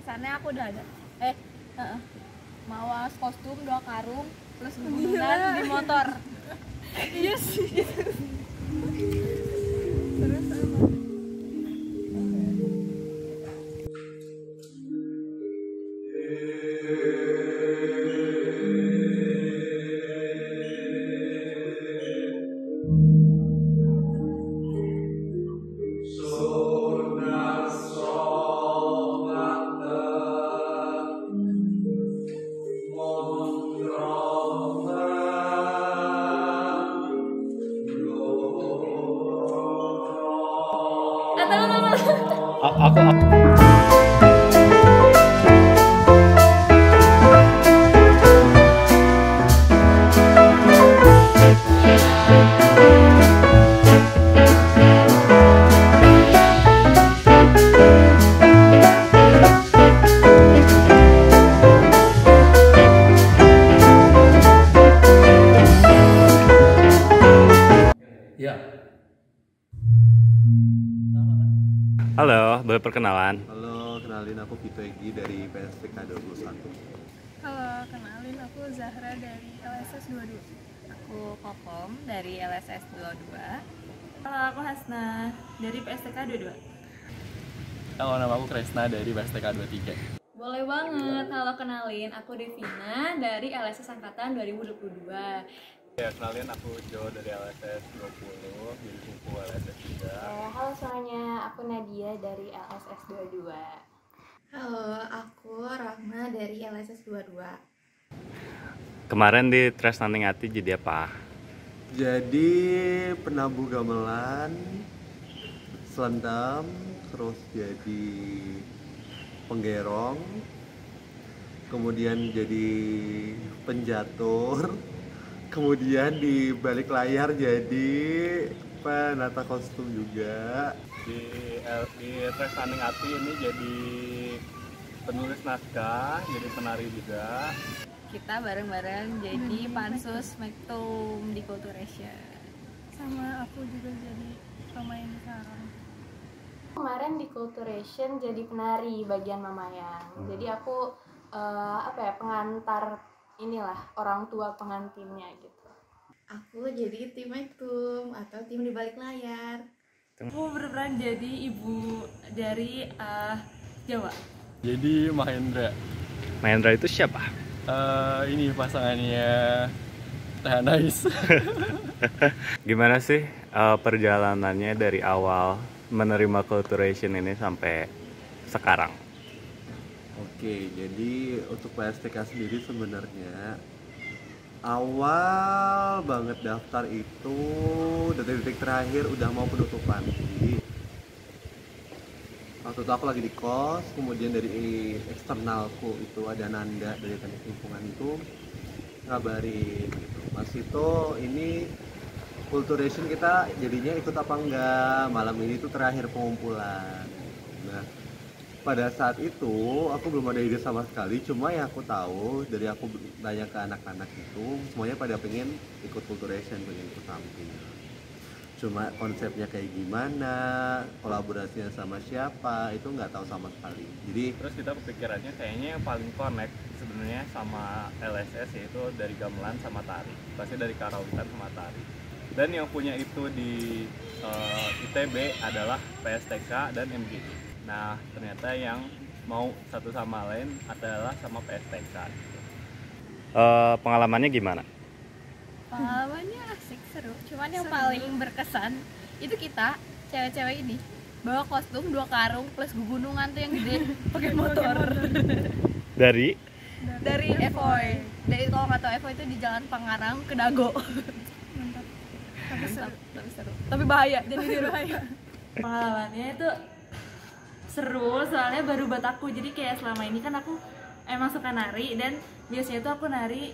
kesannya aku udah ada mawas kostum 2 karung plus gunungan di motor. Iya sih. Terus apa? Aku ya. Halo, boleh perkenalan? Halo, kenalin aku Vito Egi dari PSTK 21. Halo, kenalin aku Zahra dari LSS 22. Aku Kokom dari LSS 22. Halo, aku Hasna dari PSTK 22. Halo, nama aku Kresna dari PSTK 23. Boleh banget. Halo, kenalin aku Devina dari LSS angkatan 2022. Ya, kenalin aku Jo dari LSS 20, jadi kumpul LSS juga. Halo semuanya, aku Nadia dari LSS 22. Halo, aku Rahma dari LSS 22. Kemarin di Tresnaning Ati jadi apa? Jadi penabuh gamelan, selendam, terus jadi penggerong, kemudian jadi penjatur, kemudian di balik layar jadi penata kostum juga. Di Tresnaning Ati ini jadi penulis naskah, jadi penari juga. Kita bareng-bareng jadi pansus Mektum di Culturation. Sama aku juga jadi pemain sarang. Kemarin di Culturation jadi penari bagian Mamayang. Jadi aku pengantar inilah orang tua pengantinnya gitu. Aku jadi tim Mektum atau tim di balik layar. Aku berperan jadi ibu dari Jawa. Jadi Mahendra. Mahendra itu siapa? Ini pasangannya Teh Nais. Gimana sih perjalanannya dari awal menerima Culturation ini sampai sekarang? Oke, jadi untuk PSTK sendiri sebenarnya awal banget daftar itu detik-detik terakhir udah mau penutupan. Jadi waktu itu aku lagi di kos, kemudian dari eksternalku itu ada Nanda dari teknik lingkungan itu ngabarin gitu, Mas itu ini Culturation kita jadinya ikut apa enggak, malam ini tuh terakhir pengumpulan. Nah, pada saat itu aku belum ada ide sama sekali, cuma yang aku tahu dari aku tanya ke anak-anak itu semuanya pada pengen ikut Culturation, pengen ikut tampil. Cuma konsepnya kayak gimana, kolaborasinya sama siapa, itu nggak tahu sama sekali. Jadi Terus kita kepikirannya kayaknya yang paling connect sebenarnya sama LSS, yaitu dari gamelan sama tari. Pasti dari karawitan sama tari. Dan yang punya itu di ITB adalah PSTK dan MGI. Nah, ternyata yang mau satu sama lain adalah sama PSTK. Pengalamannya gimana? Pengalamannya asik, seru. Cuman yang paling berkesan itu kita cewek-cewek ini bawa kostum 2 karung plus gunungan tuh yang gede pakai motor. Dari Dari Evoy. Dari kalau nggak tahu Evoy itu di Jalan Pangarang ke Dago. Tapi seru. Tapi bahaya, jadi bahaya. Pengalamannya itu seru, soalnya baru buat aku. Jadi kayak selama ini kan aku emang suka nari, dan biasanya tuh aku nari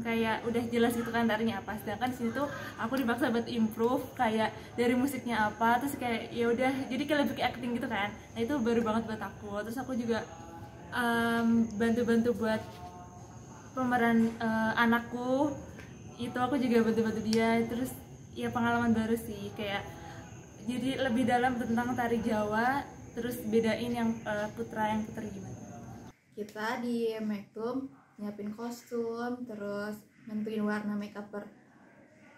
kayak udah jelas gitu kan tarinya apa. Sedangkan di sini tuh aku dipaksa buat improve kayak dari musiknya apa, terus kayak ya udah jadi kayak lebih kayak acting gitu kan. Nah itu baru banget buat aku. Terus aku juga bantu-bantu buat pemeran anakku, itu aku juga bantu-bantu dia. Terus ya pengalaman baru sih, kayak jadi lebih dalam tentang tari Jawa. terus bedain yang putra yang putri gimana? Kita di Maktum nyiapin kostum, terus nentuin warna makeup per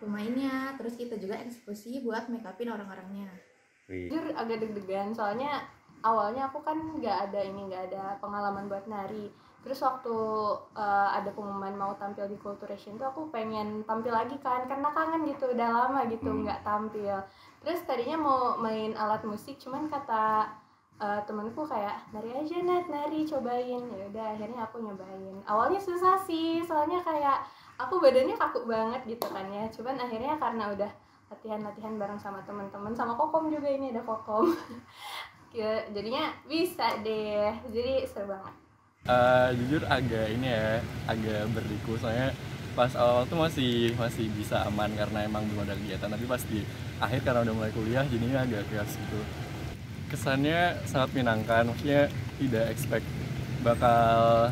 pemainnya, terus kita juga eksekusi buat makeupin orang-orangnya. Jujur agak deg-degan soalnya awalnya aku kan nggak ada pengalaman buat nari. Terus waktu ada pengumuman mau tampil di Culturation tuh aku pengen tampil lagi kan, karena kangen gitu, udah lama gitu nggak tampil. Terus tadinya mau main alat musik, cuman kata temanku kayak nari aja Nat, nari cobain. Ya udah akhirnya aku nyobain. Awalnya susah sih, soalnya kayak aku badannya kaku banget gitu kan ya. Cuman akhirnya karena udah latihan bareng sama teman-teman, sama Kokom juga, ini ada Kokom. Ya, jadinya bisa deh. Jadi seru banget. Jujur agak berliku, soalnya pas awal tuh masih bisa aman karena emang belum ada kegiatan, tapi pas di akhir karena udah mulai kuliah jadinya agak chaos gitu. Kesannya sangat menyenangkan, maksudnya tidak expect bakal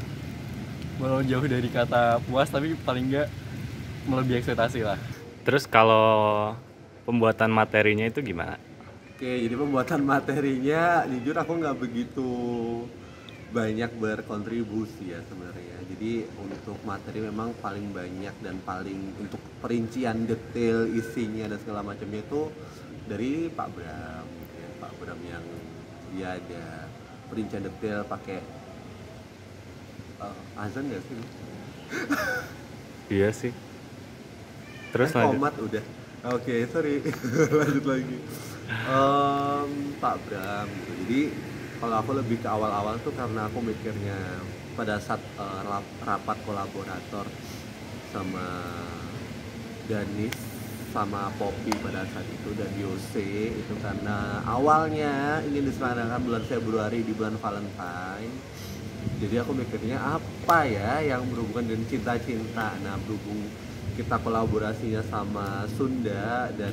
jauh dari kata puas, tapi paling enggak melebihi ekspektasi lah. Terus kalau pembuatan materinya itu gimana? Oke, jadi pembuatan materinya jujur aku nggak begitu banyak berkontribusi ya sebenarnya. Jadi untuk materi memang paling banyak dan paling untuk perincian detail isinya dan segala macamnya itu dari Pak Bram. Pak Bram yang dia ada perincian detail pakai azan nggak sih? Iya sih. Terus lanjut. Komat udah. Oke, sorry. Lanjut lagi. Pak Bram gitu. Jadi kalau aku lebih ke awal-awal tuh karena aku mikirnya pada saat rapat kolaborator sama Danis sama Poppy pada saat itu dan Yose itu, karena awalnya ingin diselenggarakan bulan Februari di bulan Valentine. Jadi aku mikirnya apa ya yang berhubungan dengan cinta-cinta. Nah, berhubung kita kolaborasinya sama Sunda dan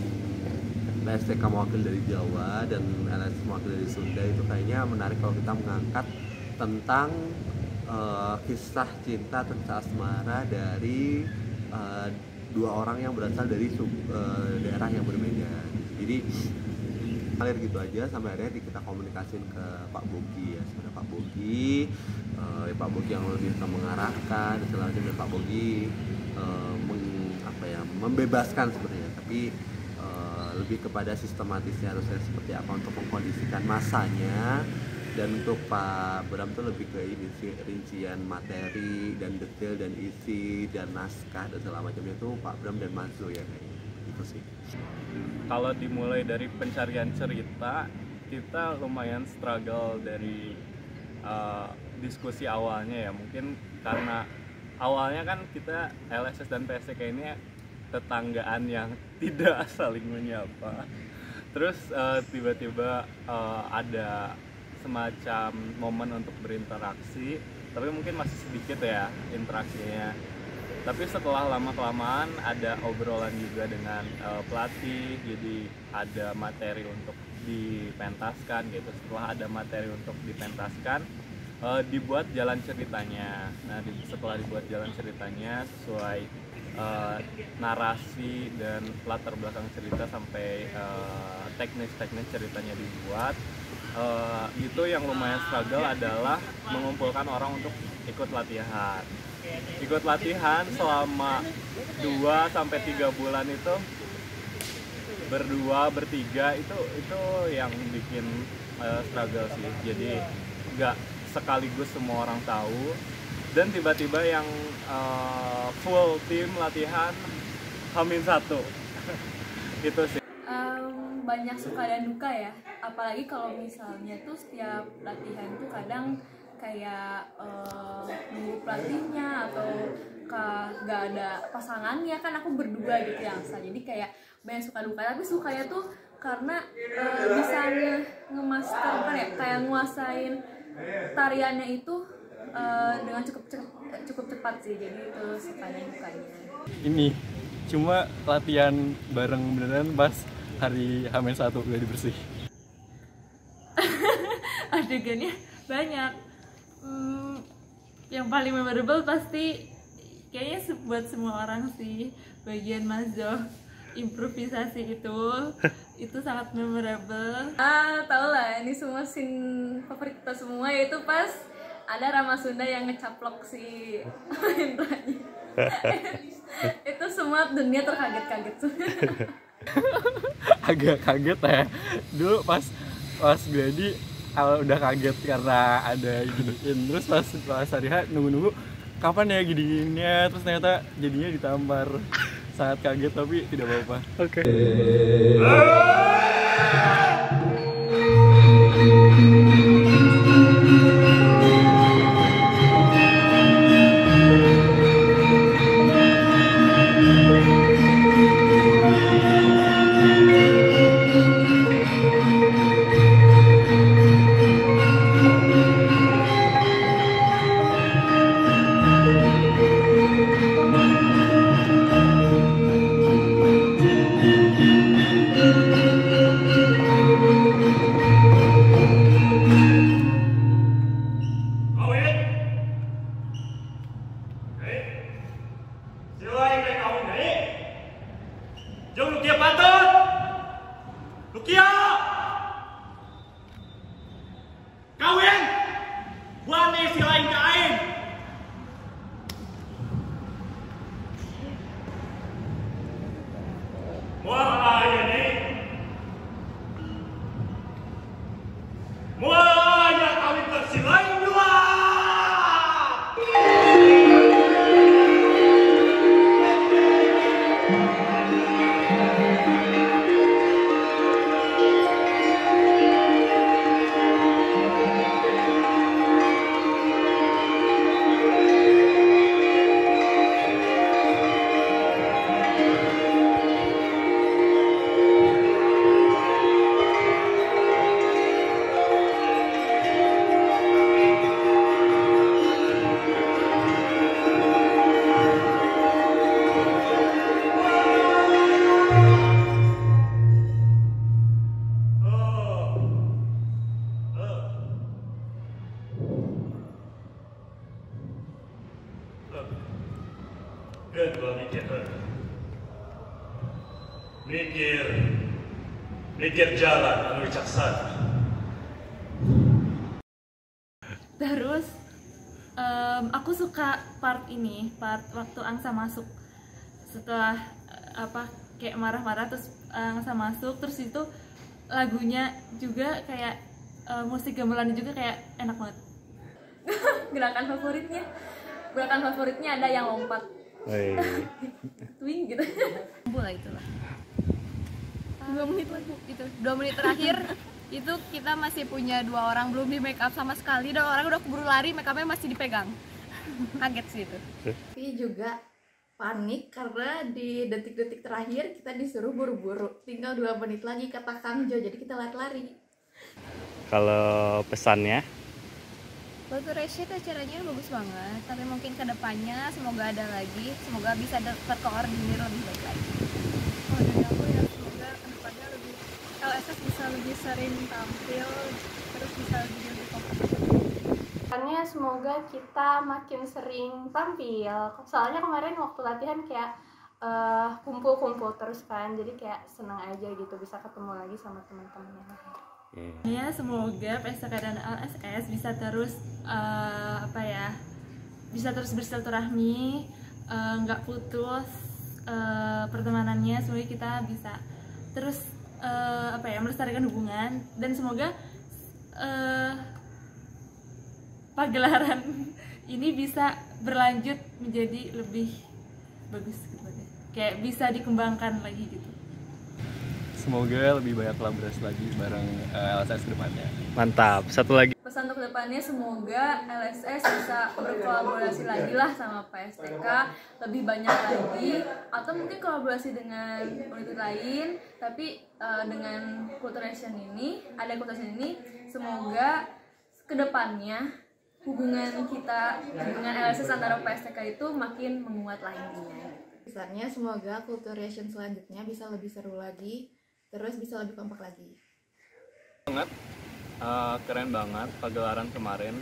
LSTK mewakil dari Jawa dan LSTK mewakil dari Sunda, itu kayaknya menarik kalau kita mengangkat tentang kisah cinta, tentang asmara dari dua orang yang berasal dari daerah yang berbeda. Jadi ngalir gitu aja sampai akhirnya kita komunikasiin ke Pak Bogi ya, sebenarnya Pak Bogi, Pak Bogi yang lebih bisa mengarahkan dan segala macam, dan Pak Bogi membebaskan sebenarnya, tapi lebih kepada sistematisnya harusnya seperti apa untuk mengkondisikan masanya. Dan untuk Pak Bram tuh lebih ke ini sih, rincian materi dan detail dan isi dan naskah dan segala macamnya tuh Pak Bram dan Mas Zo ya, kayaknya itu sih. Kalau dimulai dari pencarian cerita, kita lumayan struggle dari diskusi awalnya ya. Mungkin karena awalnya kan kita LSS dan PSTK ini tetanggaan yang tidak saling menyapa. Terus tiba-tiba ada semacam momen untuk berinteraksi, tapi mungkin masih sedikit ya interaksinya. Tapi setelah lama-kelamaan ada obrolan juga dengan pelatih, jadi ada materi untuk dipentaskan gitu. Setelah ada materi untuk dipentaskan, dibuat jalan ceritanya. Nah, setelah dibuat jalan ceritanya sesuai narasi dan latar belakang cerita sampai teknis-teknis ceritanya dibuat. Itu yang lumayan struggle adalah mengumpulkan orang untuk ikut latihan. Ikut latihan selama 2-3 bulan itu berdua, bertiga, itu yang bikin struggle sih. Jadi nggak sekaligus semua orang tahu, dan tiba-tiba yang full tim latihan H-1 itu sih. Banyak suka dan duka ya, apalagi kalau misalnya tuh setiap latihan tuh kadang kayak nunggu pelatihnya atau gak ada pasangannya, kan aku berdua gitu yang sah, jadi kayak banyak suka duka. Tapi sukanya tuh karena bisa ngemaster kan ya, kayak nguasain tariannya itu dengan cukup cepat sih, jadi itu sukanya dukanya. Ini cuma latihan bareng beneran pas hari H-1 udah dibersih. Adegannya banyak. Yang paling memorable pasti kayaknya buat semua orang sih bagian Mas Zo. improvisasi itu sangat memorable. Tau lah, ini semua scene favorit kita semua, yaitu pas ada Rama Sunda yang ngecaplok si Indranya. Itu semua dunia terkaget-kaget. Agak kaget ya dulu pas Gladi awal udah kaget karena ada giniin, terus pas hari H nunggu kapan ya giniinnya, terus ternyata jadinya ditampar. Sangat kaget tapi tidak apa-apa. Oke. mikir jalan anu wicaksana. Terus aku suka part waktu Angsa masuk setelah kayak marah-marah, terus Angsa masuk, terus itu lagunya juga kayak musik gamelan juga kayak enak banget. Gerakan favoritnya ada yang lompat. Twing gitu. Bola itulah. 2 menit lagi itu. 2 menit terakhir itu kita masih punya 2 orang belum di make up sama sekali, dan orang udah keburu lari, make upnya masih dipegang. Kaget sih itu. Tapi juga panik karena di detik-detik terakhir kita disuruh buru-buru, tinggal 2 menit lagi kata Kang Jo, jadi kita lari-lari. Kalau pesannya? Kulturasi acaranya bagus banget, tapi mungkin kedepannya semoga ada lagi, semoga bisa terkoordinir lebih baik lagi. Oh, dari aku ya semoga kedepannya LSS bisa lebih sering tampil, terus bisa lebih kompetitif. Makanya semoga kita makin sering tampil. Soalnya kemarin waktu latihan kayak kumpul-kumpul terus kan, jadi kayak senang aja gitu bisa ketemu lagi sama teman-teman. Ya, semoga PSTK dan LSS bisa terus bisa terus bersilaturahmi, nggak putus pertemanannya. Semoga kita bisa terus melestarikan hubungan, dan semoga pagelaran ini bisa berlanjut menjadi lebih bagus gitu, kayak bisa dikembangkan lagi gitu. Semoga lebih banyak kolaborasi lagi bareng LSS ke depannya. Mantap. Satu lagi. Pesan untuk kedepannya semoga LSS bisa berkolaborasi lagi lah sama PSTK lebih banyak lagi, atau mungkin kolaborasi dengan unit lain, tapi dengan Kulturasi ini semoga kedepannya hubungan LSS antara PSTK itu makin menguat lagi. Pesannya semoga Kulturasi selanjutnya bisa lebih seru lagi, terus bisa lebih kompak lagi. Keren banget pagelaran kemarin.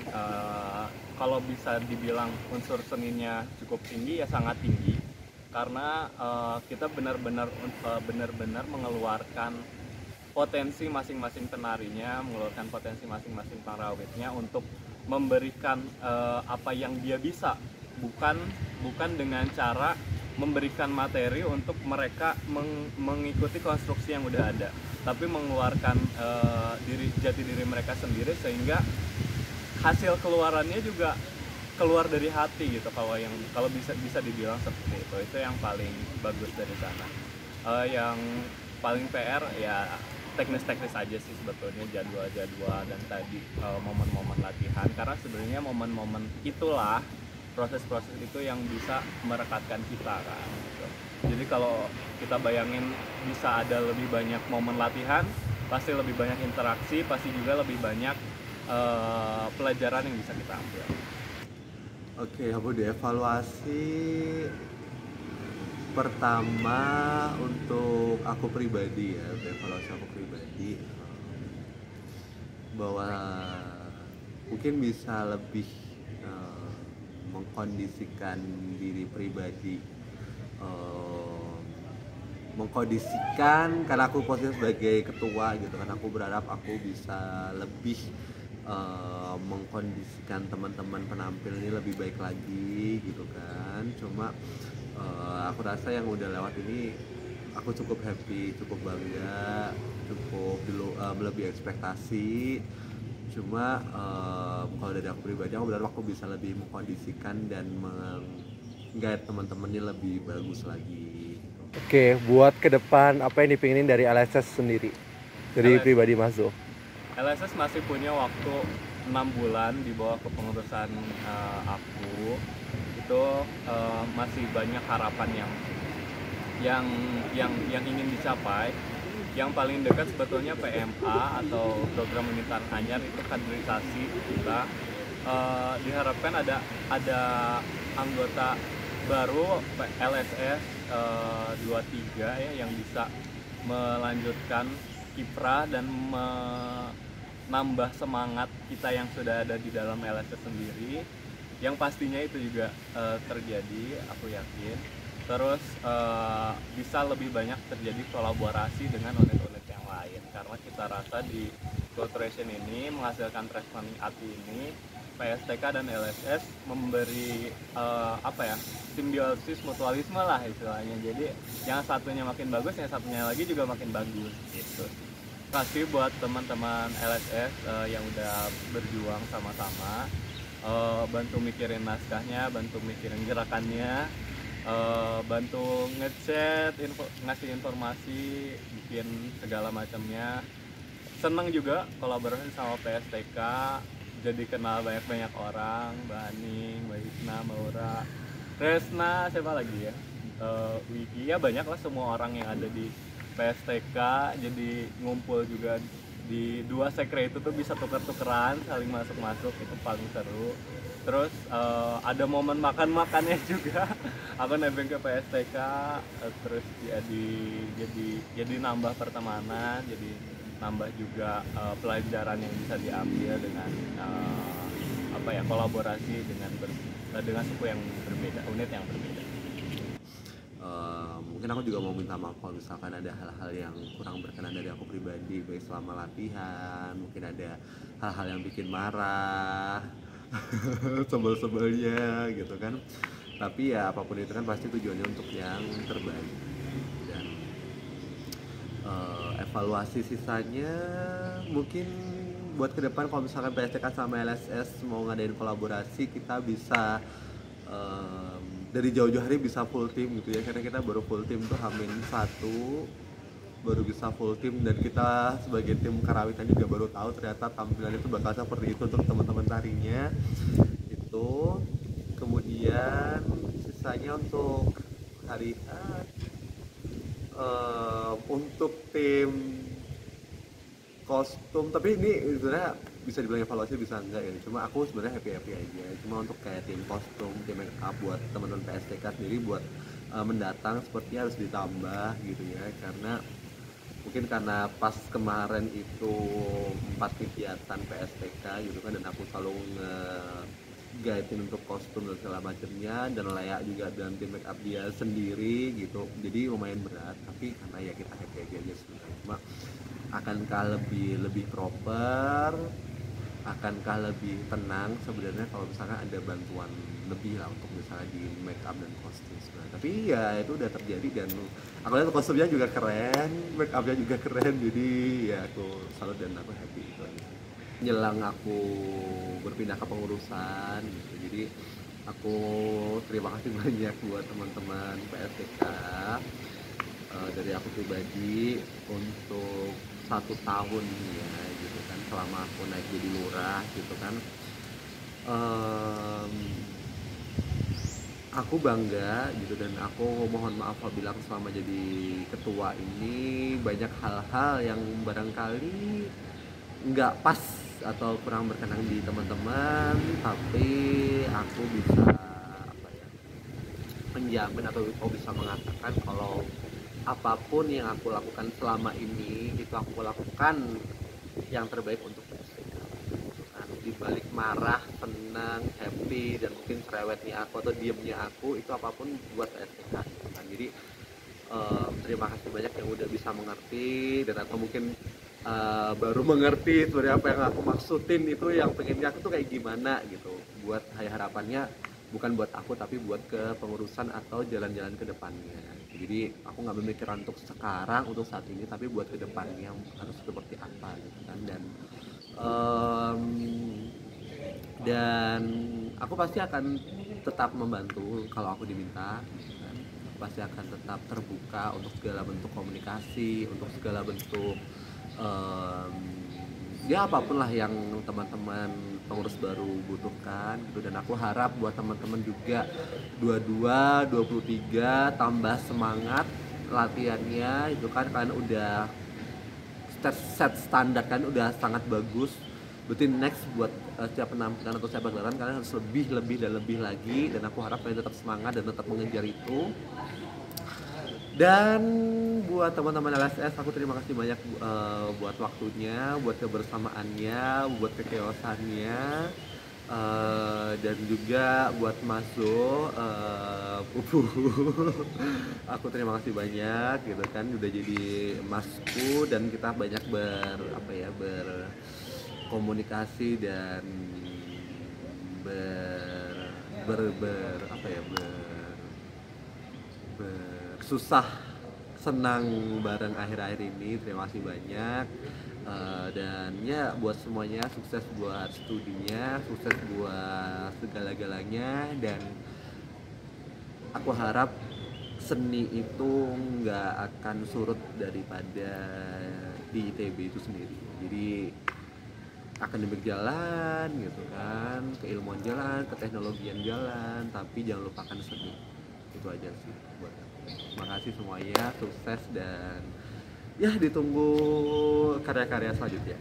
Kalau bisa dibilang unsur seninya cukup tinggi, ya sangat tinggi. karena kita benar-benar mengeluarkan potensi masing-masing penarinya, mengeluarkan potensi masing-masing parawitnya untuk memberikan apa yang dia bisa, bukan dengan cara memberikan materi untuk mereka mengikuti konstruksi yang udah ada, tapi mengeluarkan jati diri mereka sendiri sehingga hasil keluarannya juga keluar dari hati gitu, kalau bisa dibilang seperti itu yang paling bagus dari sana. Yang paling PR ya teknis-teknis aja sih sebetulnya, jadwal dan tadi momen-momen latihan, karena sebenarnya momen-momen itulah, proses-proses itu yang bisa merekatkan kita kan gitu. Jadi kalau kita bayangin bisa ada lebih banyak momen latihan, pasti lebih banyak interaksi, pasti juga lebih banyak pelajaran yang bisa kita ambil. Oke, Abu, dievaluasi pertama untuk aku pribadi ya, evaluasi aku pribadi bahwa mungkin bisa lebih mengkondisikan diri pribadi, mengkondisikan, karena aku posisi sebagai ketua gitu kan, aku berharap aku bisa lebih mengkondisikan teman-teman penampil ini lebih baik lagi gitu kan. Cuma aku rasa yang udah lewat ini aku cukup happy, cukup bangga, cukup lebih ekspektasi. Cuma kalau dari aku pribadi, aku berharap aku bisa lebih mengkondisikan dan menggait teman-teman ini lebih bagus lagi. Oke, buat ke depan apa yang dipinginin dari LSS sendiri? Dari pribadi Mas Zo. LSS masih punya waktu 6 bulan di bawah kepengurusan aku. Itu masih banyak harapan yang ingin dicapai. Yang paling dekat sebetulnya PMA atau program Unitan Anyar, itu kaderisasi kita. Diharapkan ada anggota baru LSS 23 ya, yang bisa melanjutkan kiprah dan menambah semangat kita yang sudah ada di dalam LSS sendiri, yang pastinya itu juga terjadi, aku yakin. Terus bisa lebih banyak terjadi kolaborasi dengan unit-unit yang lain, karena kita rasa di Culturation ini menghasilkan Training AT ini, PSTK dan LSS memberi simbiosis mutualisme lah istilahnya. Jadi yang satunya makin bagus, yang satunya lagi juga makin bagus gitu. Kasih buat teman-teman LSS yang udah berjuang sama-sama, bantu mikirin naskahnya, bantu mikirin gerakannya, bantu ngechat, ngasih informasi, bikin segala macamnya. Seneng juga kolaborasi sama PSTK, jadi kenal banyak orang, Mbak Aning, Mbak Isna, Mbak Ura, Resna, siapa lagi ya, Wiki, ya banyak lah semua orang yang ada di PSTK. Jadi ngumpul juga di 2 sekre itu tuh bisa tuker-tukeran, saling masuk-masuk, itu paling seru. Terus ada momen makan-makannya juga. Aku nebeng ke PSTK, terus jadi nambah pertemanan, jadi nambah juga pelajaran yang bisa diambil dengan kolaborasi dengan suku yang berbeda, unit yang berbeda. Mungkin aku juga mau minta maaf kalau misalkan ada hal-hal yang kurang berkenan dari aku pribadi, baik selama latihan, mungkin ada hal-hal yang bikin marah, sebel-sebelnya gitu kan. Tapi ya apapun itu kan pasti tujuannya untuk yang terbaik. Dan evaluasi sisanya mungkin buat ke depan, kalau misalkan PSTK sama LSS mau ngadain kolaborasi, kita bisa dari jauh-jauh hari bisa full team gitu ya, karena kita baru full team tuh H-1 baru bisa full team, dan kita sebagai tim karawitan juga baru tahu ternyata tampilan itu bakal seperti itu untuk teman-teman tarinya itu. Kemudian sisanya untuk hari untuk tim kostum, tapi ini sebenarnya bisa dibilang evaluasi bisa enggak ya, cuma aku sebenarnya happy aja. Cuma untuk kayak tim kostum, tim make up buat teman-teman PSTK sendiri buat mendatang sepertinya harus ditambah gitu ya, karena mungkin karena pas kemarin itu 4 kegiatan PSTK gitu kan, dan aku selalu guidein untuk kostum dan segala macamnya, dan Lea juga dan tim make up dia sendiri gitu, jadi lumayan berat, tapi karena ya kita happy aja sebenarnya. Cuma akankah lebih proper, akankah lebih tenang sebenarnya kalau misalkan ada bantuan lebih lah untuk misalnya di make up dan kostum sebenarnya. Tapi ya itu udah terjadi, dan aku lihat kostumnya juga keren, make upnya juga keren, jadi ya aku salut dan aku happy itu aja. Jelang aku berpindah ke pengurusan gitu, jadi aku terima kasih banyak buat teman-teman PSTK, dari aku pribadi untuk 1 tahun ya gitu kan, selama aku naik jadi lurah gitu kan. Aku bangga gitu, dan aku mohon maaf apabila selama jadi ketua ini banyak hal-hal yang barangkali nggak pas atau kurang berkenan di teman-teman, tapi aku bisa apa ya, menjamin atau aku bisa mengatakan kalau apapun yang aku lakukan selama ini itu aku lakukan yang terbaik untuk PSTK. Di balik marah, senang, happy, dan mungkin cerewetnya aku atau diemnya aku, itu apapun buat PSTK gitu kan. Jadi terima kasih banyak yang udah bisa mengerti, dan atau mungkin baru mengerti sebenarnya apa yang aku maksudin itu, yang pengennya aku tuh kayak gimana gitu. Buat harapannya bukan buat aku tapi buat ke pengurusan atau jalan-jalan ke depannya. Jadi aku nggak memikirkan untuk sekarang, untuk saat ini, tapi buat ke depannya harus seperti apa gitu kan. Dan aku pasti akan tetap membantu kalau aku diminta gitu kan. Pasti akan tetap terbuka untuk segala bentuk komunikasi, untuk segala bentuk ya apapun lah yang teman-teman pengurus baru butuhkan gitu. Dan aku harap buat teman-teman juga 22, 23 tambah semangat latihannya itu kan, kalian udah set standar kan udah sangat bagus. Berarti next buat setiap penampilan atau setiap pagelaran kalian harus lebih dan lebih lagi, dan aku harap kalian tetap semangat dan tetap mengejar itu. Dan buat teman-teman LSS, aku terima kasih banyak buat waktunya, buat kebersamaannya, buat kekeosannya, dan juga buat masuk Pupu. Aku terima kasih banyak gitu kan, udah jadi masku, dan kita banyak berkomunikasi dan susah senang bareng akhir-akhir ini. Terima kasih banyak, dan ya buat semuanya sukses buat studinya, sukses buat segala-galanya, dan aku harap seni itu nggak akan surut daripada di ITB itu sendiri. Jadi akademik jalan gitu kan, keilmuan jalan, keteknologian jalan, tapi jangan lupakan seni. Itu aja sih buat aku. Makasih semuanya, sukses, dan ya ditunggu karya-karya selanjutnya.